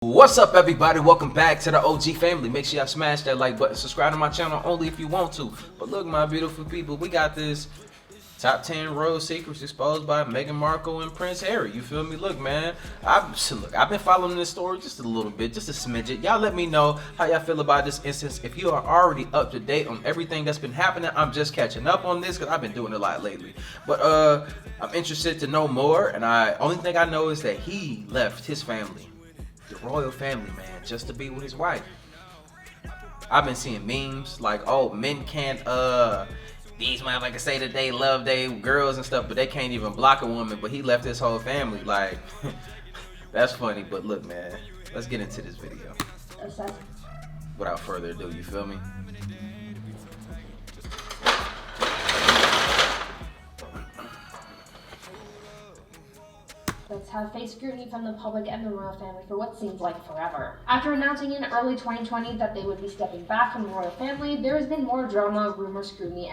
What's up, everybody? Welcome back to the OG family. Make sure y'all smash that like button, subscribe to my channel only if you want to. But look, my beautiful people, we got this top 10 royal secrets exposed by Meghan Markle and Prince Harry. You feel me? Look, man, I've been following this story just a little bit, just a smidget. Y'all let me know how y'all feel about this instance. If you are already up to date on everything that's been happening, I'm just catching up on this because I've been doing a lot lately. But I'm interested to know more, and only thing I know is that he left his family, the royal family, man, just to be with his wife. I've been seeing memes like, oh, men can't these motherfuckers say that they love their girls and stuff, but they can't even block a woman, but he left his whole family. Like, that's funny. But look, man, let's get into this video without further ado. You feel me? Have faced scrutiny from the public and the royal family for what seems like forever. After announcing in early 2020 that they would be stepping back from the royal family, there has been more drama, rumor, scrutiny,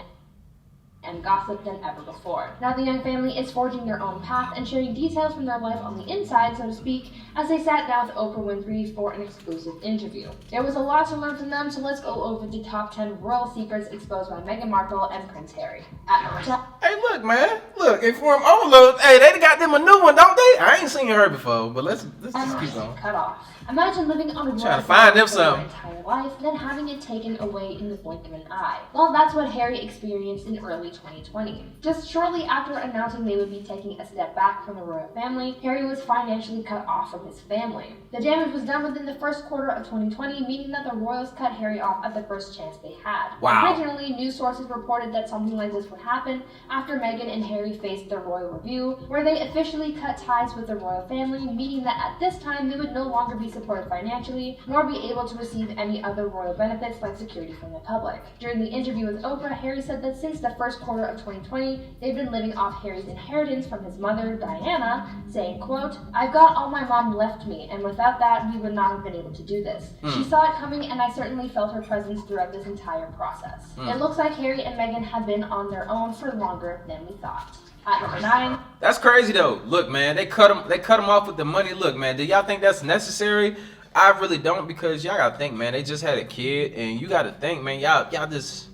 and gossip than ever before. Now the young family is forging their own path and sharing details from their life on the inside, so to speak, as they sat down with Oprah Winfrey for an exclusive interview. There was a lot to learn from them, so let's go over the top 10 royal secrets exposed by Meghan Markle and Prince Harry. At number 10. Hey, look, man. Look, Inform Overload. Hey, they got them a new one, don't they? I ain't seen her before, but let's just keep going. Cut off. Imagine living on a royal family for your entire life, then having it taken away in the blink of an eye. Well, that's what Harry experienced in early 2020. Just shortly after announcing they would be taking a step back from the royal family, Harry was financially cut off from his family. The damage was done within the first quarter of 2020, meaning that the royals cut Harry off at the first chance they had. Wow. Originally, news sources reported that something like this would happen after Meghan and Harry faced the royal review, where they officially cut ties with the royal family, meaning that at this time they would no longer be supported financially, nor be able to receive any other royal benefits like security from the public. During the interview with Oprah, Harry said that since the first quarter of 2020, they've been living off Harry's inheritance from his mother, Diana, saying, quote, "I've got all my mom left me, and without that, we would not have been able to do this. She saw it coming, and I certainly felt her presence throughout this entire process." It looks like Harry and Meghan have been on their own for longer than we thought. At number 9. That's crazy though. Look, man, they cut him off with the money. Look, man, do y'all think that's necessary? I really don't, because y'all gotta think, man, they just had a kid, and you gotta think, man, y'all just,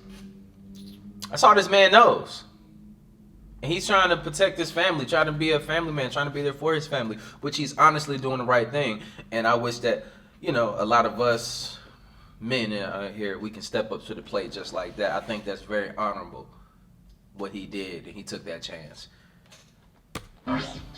that's all this man knows. And he's trying to protect his family, trying to be a family man, trying to be there for his family, which he's honestly doing the right thing. And I wish that, you know, a lot of us men here, we can step up to the plate just like that. I think that's very honorable what he did, and he took that chance.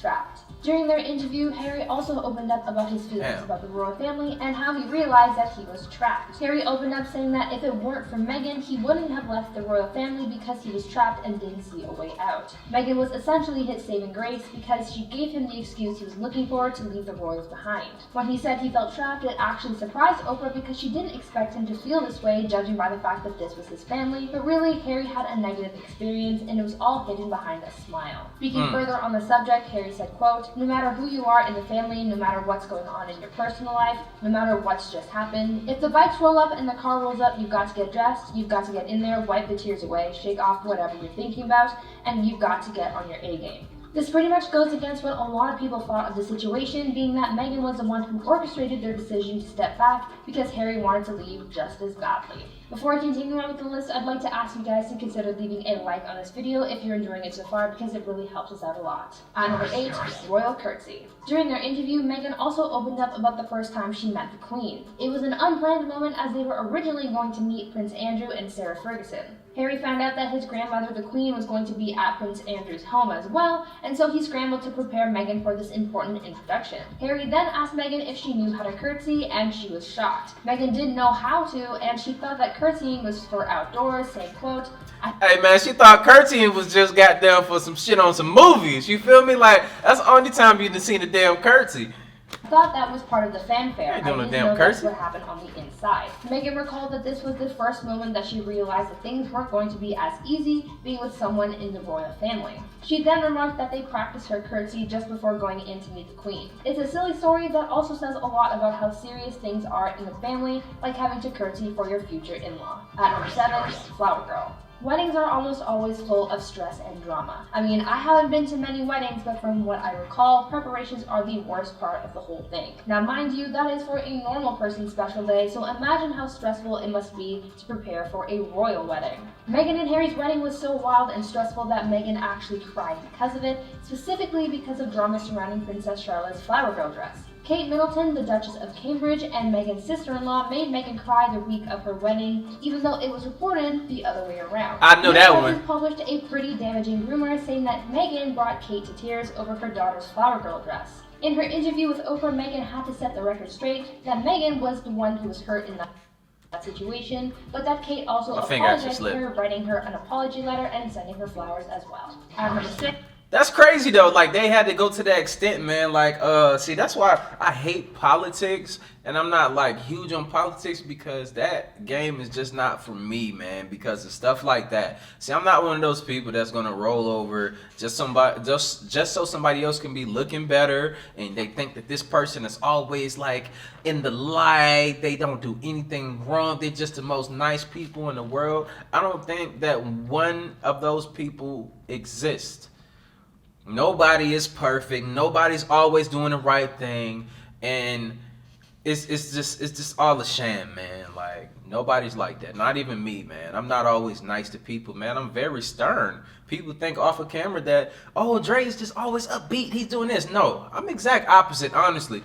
Trapped. During their interview, Harry also opened up about his feelings about the royal family and how he realized that he was trapped. Harry opened up saying that if it weren't for Meghan, he wouldn't have left the royal family because he was trapped and didn't see a way out. Meghan was essentially his saving grace because she gave him the excuse he was looking for to leave the royals behind. When he said he felt trapped, it actually surprised Oprah because she didn't expect him to feel this way, judging by the fact that this was his family. But really, Harry had a negative experience, and it was all hidden behind a smile. Speaking further on the subject, Harry said, quote, "No matter who you are in the family, no matter what's going on in your personal life, no matter what's just happened, if the bikes roll up and the car rolls up, you've got to get dressed, you've got to get in there, wipe the tears away, shake off whatever you're thinking about, and you've got to get on your A game." This pretty much goes against what a lot of people thought of the situation, being that Meghan was the one who orchestrated their decision to step back because Harry wanted to leave just as badly. Before I continue on with the list, I'd like to ask you guys to consider leaving a like on this video if you're enjoying it so far, because it really helps us out a lot. At number 8, royal curtsy. During their interview, Meghan also opened up about the first time she met the Queen. It was an unplanned moment as they were originally going to meet Prince Andrew and Sarah Ferguson. Harry found out that his grandmother, the Queen, was going to be at Prince Andrew's home as well, and so he scrambled to prepare Meghan for this important introduction. Harry then asked Meghan if she knew how to curtsy, and she was shocked. Meghan didn't know how to, and she thought that curtsying was for outdoors, saying, quote, "Hey man, she thought curtsying was just goddamn for some shit on some movies. You feel me? Like, that's the only time you done seen a damn curtsy. I thought that was part of the fanfare. I didn't know know that's what happened on the inside." Meghan recalled that this was the first moment that she realized that things weren't going to be as easy being with someone in the royal family. She then remarked that they practiced her curtsy just before going in to meet the Queen. It's a silly story that also says a lot about how serious things are in the family, like having to curtsy for your future in-law. At number 7, flower girl. Weddings are almost always full of stress and drama. I mean, I haven't been to many weddings, but from what I recall, preparations are the worst part of the whole thing. Now, mind you, that is for a normal person's special day, so imagine how stressful it must be to prepare for a royal wedding. Meghan and Harry's wedding was so wild and stressful that Meghan actually cried because of it, specifically because of drama surrounding Princess Charlotte's flower girl dress. Kate Middleton, the Duchess of Cambridge, and Meghan's sister-in-law made Meghan cry the week of her wedding, even though it was reported the other way around. I know that one. Published a pretty damaging rumor saying that Meghan brought Kate to tears over her daughter's flower girl dress. In her interview with Oprah, Meghan had to set the record straight that Meghan was the one who was hurt in that situation, but that Kate also apologized for her, writing her an apology letter and sending her flowers as well. At number 6. That's crazy though. Like they had to go to that extent, man. Like, see, that's why I hate politics, and I'm not like huge on politics because that game is just not for me, man. Because of stuff like that. See, I'm not one of those people that's gonna roll over just so somebody else can be looking better, and they think that this person is always like in the light. They don't do anything wrong. They're just the most nice people in the world. I don't think that one of those people exists. Nobody is perfect. Nobody's always doing the right thing, and it's just all a sham, man. Like nobody's like that. Not even me, man. I'm not always nice to people, man. I'm very stern. People think off of camera that, oh, Dre's just always upbeat. He's doing this. No, I'm exact opposite, honestly.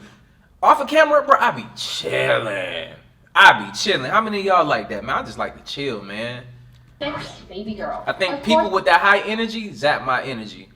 Off of camera, bro, I be chilling. How many of y'all like that, man? I just like to chill, man. Thanks, baby girl. I think people with that high energy zap my energy.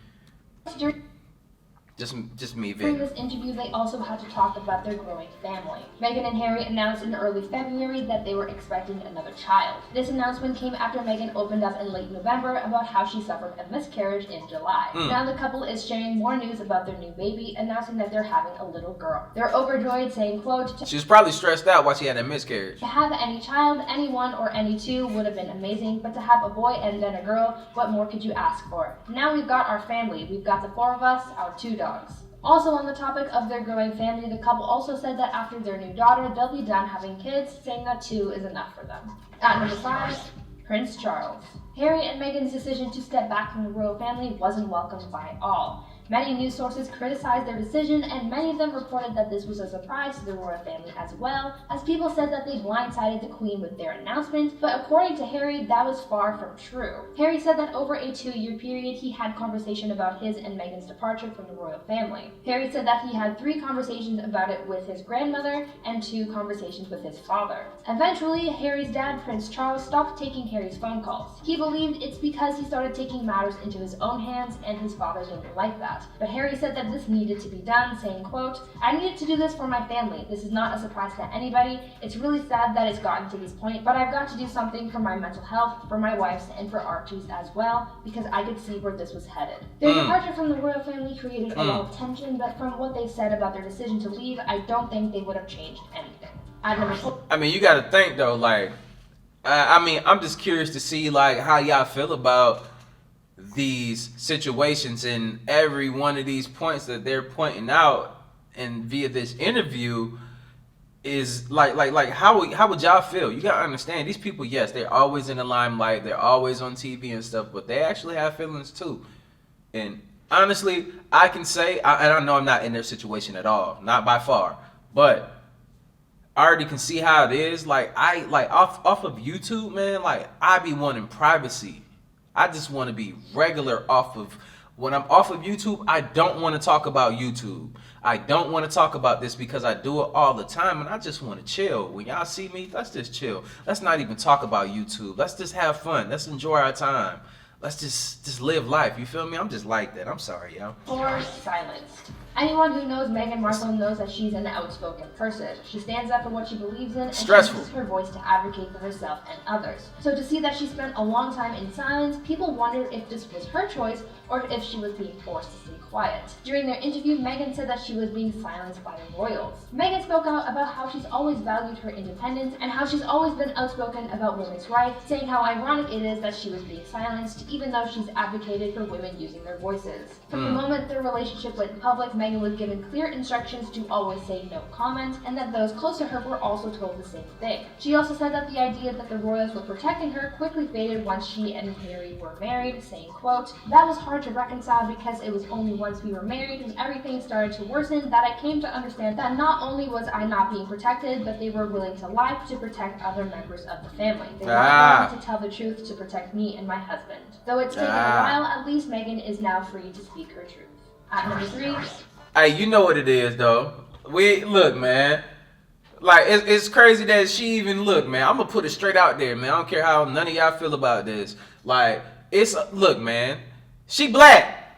Just me, Vic. During this interview, they also had to talk about their growing family. Meghan and Harry announced in early February that they were expecting another child. This announcement came after Meghan opened up in late November about how she suffered a miscarriage in July. Now the couple is sharing more news about their new baby, announcing that they're having a little girl. They're overjoyed, saying, quote, she was probably stressed out while she had a miscarriage. To have any child, anyone or any two would have been amazing, but to have a boy and then a girl, what more could you ask for? Now we've got our family. We've got the 4 of us, our 2 dogs. Also on the topic of their growing family, the couple also said that after their new daughter, they'll be done having kids, saying that 2 is enough for them. At number 5, Prince Charles. Harry and Meghan's decision to step back from the royal family wasn't welcomed by all. Many news sources criticized their decision, and many of them reported that this was a surprise to the royal family as well, as people said that they blindsided the Queen with their announcement, but according to Harry, that was far from true. Harry said that over a 2-year period, he had conversation about his and Meghan's departure from the royal family. Harry said that he had 3 conversations about it with his grandmother and 2 conversations with his father. Eventually, Harry's dad, Prince Charles, stopped taking Harry's phone calls. He believed it's because he started taking matters into his own hands, and his father didn't like that. But Harry said that this needed to be done, saying, quote, I needed to do this for my family. This is not a surprise to anybody. It's really sad that it's gotten to this point, but I've got to do something for my mental health, for my wife's, and for Archie's as well, because I could see where this was headed. Their departure from the royal family created a lot of tension, but from what they said about their decision to leave, I don't think they would have changed anything. I mean, you gotta think though, like, I'm just curious to see like how y'all feel about these situations, and every one of these points that they're pointing out and via this interview is like how would y'all feel? You gotta understand, these people, yes, they're always in the limelight, they're always on TV and stuff, but they actually have feelings too. And honestly, I can say, and I know I'm not in their situation at all, not by far, but I already can see how it is. Like off of YouTube, man, like I be wanting privacy. I just want to be regular off of, when I'm off of YouTube, I don't want to talk about YouTube. I don't want to talk about this because I do it all the time, and I just want to chill. When y'all see me, let's just chill. Let's not even talk about YouTube. Let's just have fun. Let's enjoy our time. Let's just live life. You feel me? I'm just like that. I'm sorry, y'all. Or silenced. Anyone who knows Meghan Markle knows that she's an outspoken person. She stands up for what she believes in, and she uses her voice to advocate for herself and others. So to see that she spent a long time in silence, people wondered if this was her choice or if she was being forced to stay quiet. During their interview, Meghan said that she was being silenced by the royals. Meghan spoke out about how she's always valued her independence and how she's always been outspoken about women's rights, saying how ironic it is that she was being silenced even though she's advocated for women using their voices. From the moment their relationship went public, Meghan was given clear instructions to always say no comment, and that those close to her were also told the same thing. She also said that the idea that the royals were protecting her quickly faded once she and Harry were married, saying, quote, "That was hard to reconcile because it was only once we were married and everything started to worsen that I came to understand that not only was I not being protected, but they were willing to lie to protect other members of the family. They were willing to tell the truth to protect me and my husband. Though it's taken a while, at least Meghan is now free to speak her truth." At number 3. Hey, you know what it is, though. Look, man. Like, it's crazy that she even, look, man, I'm going to put it straight out there, man. I don't care how none of y'all feel about this. Like, look, man, she black.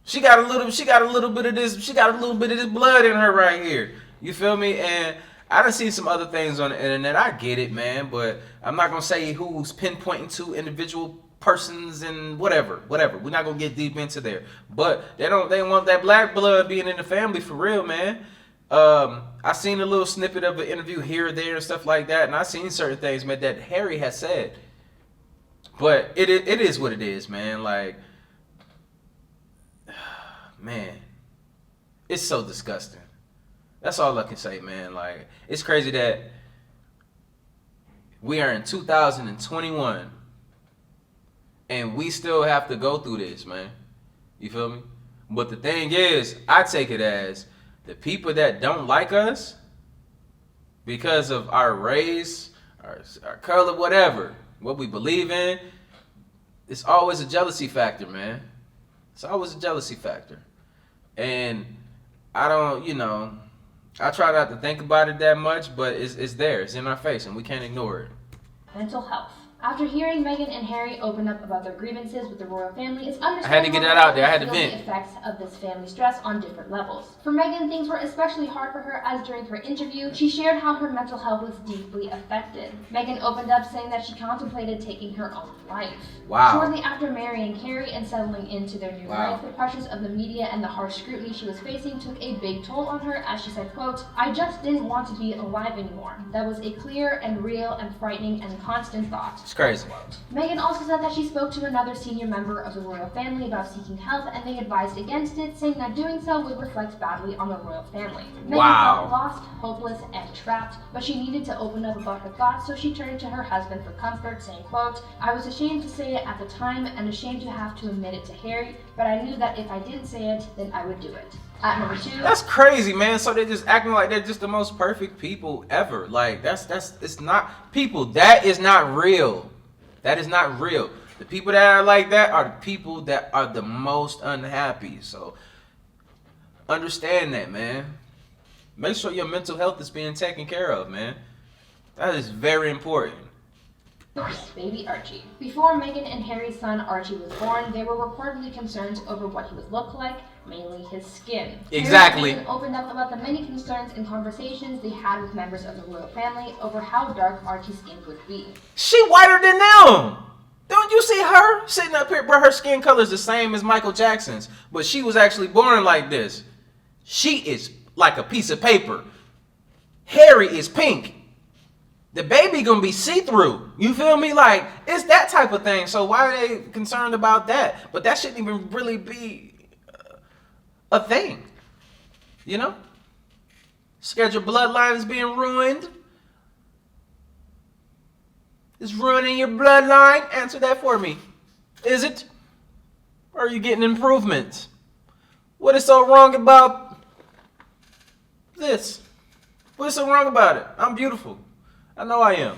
She got a little bit of this blood in her right here. You feel me? And I done seen some other things on the internet. I get it, man, but I'm not going to say who's pinpointing to individual persons and whatever. We're not going to get deep into there. But they want that black blood being in the family for real, man. I seen a little snippet of an interview here or there and stuff like that, and I seen certain things, man, that Harry has said. But it is what it is, man. Like, man, it's so disgusting. That's all I can say, man. Like, it's crazy that we are in 2021 and we still have to go through this, man. You feel me? But the thing is, I take it as the people that don't like us because of our race, our color, whatever, what we believe in, it's always a jealousy factor, man. It's always a jealousy factor. And I don't, I try not to think about it that much, but it's there. It's in our face, and we can't ignore it. Mental health. After hearing Meghan and Harry open up about their grievances with the royal family, it's understandable I had to get that out there. I had to vent. The effects of this family stress on different levels. For Meghan, things were especially hard for her as during her interview, she shared how her mental health was deeply affected. Meghan opened up saying that she contemplated taking her own life. Wow. Shortly after marrying Harry and settling into their new life, the pressures of the media and the harsh scrutiny she was facing took a big toll on her, as she said, quote, "I just didn't want to be alive anymore. That was a clear and real and frightening and constant thought." It's crazy. Meghan also said that she spoke to another senior member of the royal family about seeking help, and they advised against it, saying that doing so would reflect badly on the royal family. Meghan felt lost, hopeless, and trapped, but she needed to open up about her thoughts, so she turned to her husband for comfort, saying, quote, "I was ashamed to say it at the time and ashamed to have to admit it to Harry, but I knew that if I didn't say it, then I would do it." At number 2. That's crazy, man. So they're just acting like they're just the most perfect people ever. Like, it's not people. That is not real. That is not real. The people that are like that are the people that are the most unhappy. So understand that, man. Make sure your mental health is being taken care of, man. That is very important. Baby Archie. Before Meghan and Harry's son Archie was born, there were reportedly concerns over what he would look like, mainly his skin. Exactly. Harry opened up about the many concerns and conversations they had with members of the royal family over how dark Archie's skin would be. She whiter than them. Don't you see her sitting up here, bro? Her skin color is the same as Michael Jackson's, but she was actually born like this. She is like a piece of paper. Harry is pink. The baby gonna be see-through. You feel me? Like, it's that type of thing. So why are they concerned about that? But that shouldn't even really be a thing. You know? Scared your bloodline is being ruined? Is ruining your bloodline? Answer that for me. Is it? Or are you getting improvements? What is so wrong about this? What is so wrong about it? I'm beautiful. I know I am.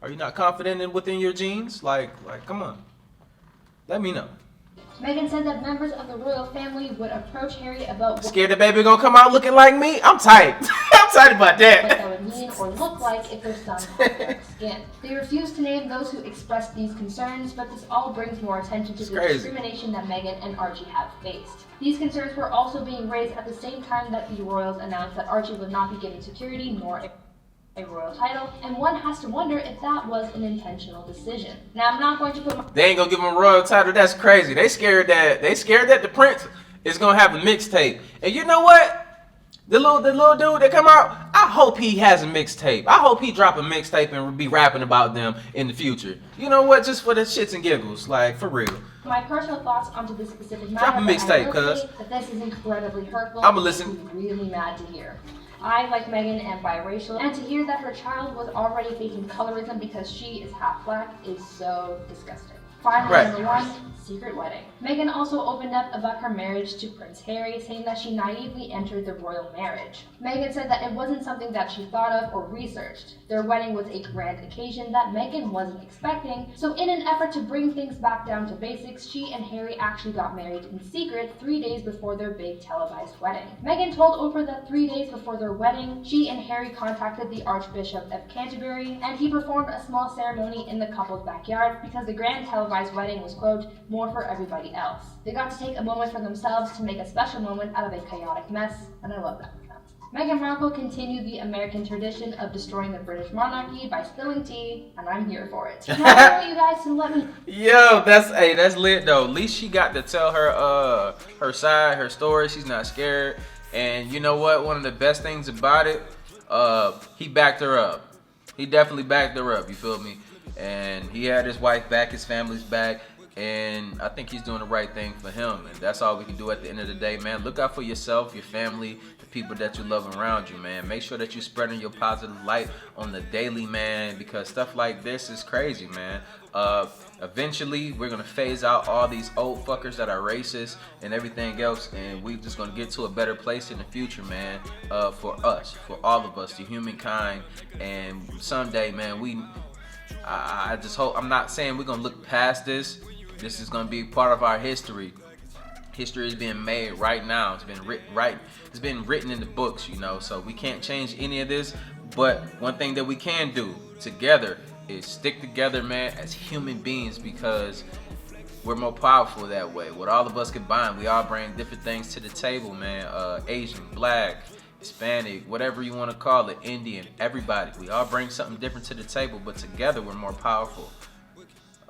Are you not confident within your genes? Like, come on. Let me know. Meghan said that members of the royal family would approach Harry about scared the baby gonna come out looking like me? I'm tight. I'm tight about that. What that would mean or look like if their son had dark skin. They refused to name those who expressed these concerns, but this all brings more attention to the discrimination that Meghan and Archie have faced. These concerns were also being raised at the same time that the royals announced that Archie would not be given security nor a royal title, and one has to wonder if that was an intentional decision. Now, I'm not going to put They ain't gonna give him a royal title. That's crazy. They scared that the prince is gonna have a mixtape. And you know what? The little dude that come out, I hope he has a mixtape. I hope he drop a mixtape and be rapping about them in the future. You know what? Just for the shits and giggles, like, for real. My personal thoughts onto this specific matter. Drop a mixtape, cuz. That this is incredibly hurtful. I'ma listen. Really mad to hear. I, like Meghan, am biracial, and to hear that her child was already facing colorism because she is half black is so disgusting. Finally, Right. number 1, secret wedding. Meghan also opened up about her marriage to Prince Harry, saying that she naively entered the royal marriage. Meghan said that it wasn't something that she thought of or researched. Their wedding was a grand occasion that Meghan wasn't expecting, so in an effort to bring things back down to basics, she and Harry actually got married in secret 3 days before their big televised wedding. Meghan told Oprah that 3 days before their wedding, she and Harry contacted the Archbishop of Canterbury, and he performed a small ceremony in the couple's backyard because the grand televised wedding was, quote, more for everybody else. They got to take a moment for themselves to make a special moment out of a chaotic mess, and I love that. Meghan Markle continued the American tradition of destroying the British monarchy by spilling tea, and I'm here for it. Now I want you guys to let me... Yo, that's lit though. At least she got to tell her side, her story. She's not scared. And you know what? One of the best things about it, he backed her up. He definitely backed her up, you feel me? And he had his wife back, his family's back, and I think he's doing the right thing for him. And that's all we can do at the end of the day, man. Look out for yourself, your family, the people that you love around you, man. Make sure that you're spreading your positive light on the daily, man, because stuff like this is crazy, man. Eventually, we're going to phase out all these old fuckers that are racist and everything else, and we're just going to get to a better place in the future, man, for us, for all of us, the humankind. And someday, man, I just hope, I'm not saying we're gonna look past this. This is gonna be part of our history. History is being made right now. It's been written in the books, you know. So we can't change any of this. But one thing that we can do together is stick together, man, as human beings, because we're more powerful that way. With all of us combined, we all bring different things to the table, man. Asian, black, Hispanic, whatever you want to call it, Indian, everybody. We all bring something different to the table, but together we're more powerful.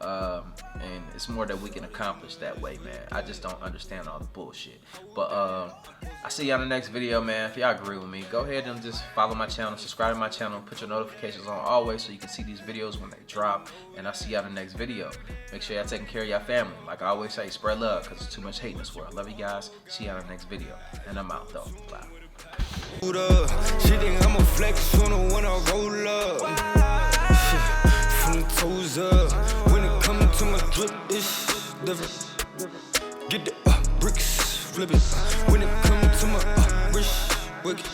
And it's more that we can accomplish that way, man. I just don't understand all the bullshit. But I see y'all in the next video, man. If y'all agree with me, go ahead and just follow my channel, subscribe to my channel, put your notifications on always so you can see these videos when they drop. And I'll see y'all in the next video. Make sure y'all taking care of y'all family. Like I always say, spread love, because there's too much hate in this world. Love you guys. See y'all in the next video. And I'm out, though. Bye. She think I'm a flex on her when I roll up. From the toes up. When it comes to my drip, it's different. Get the bricks, flip it. When it comes to my wrist, wicked.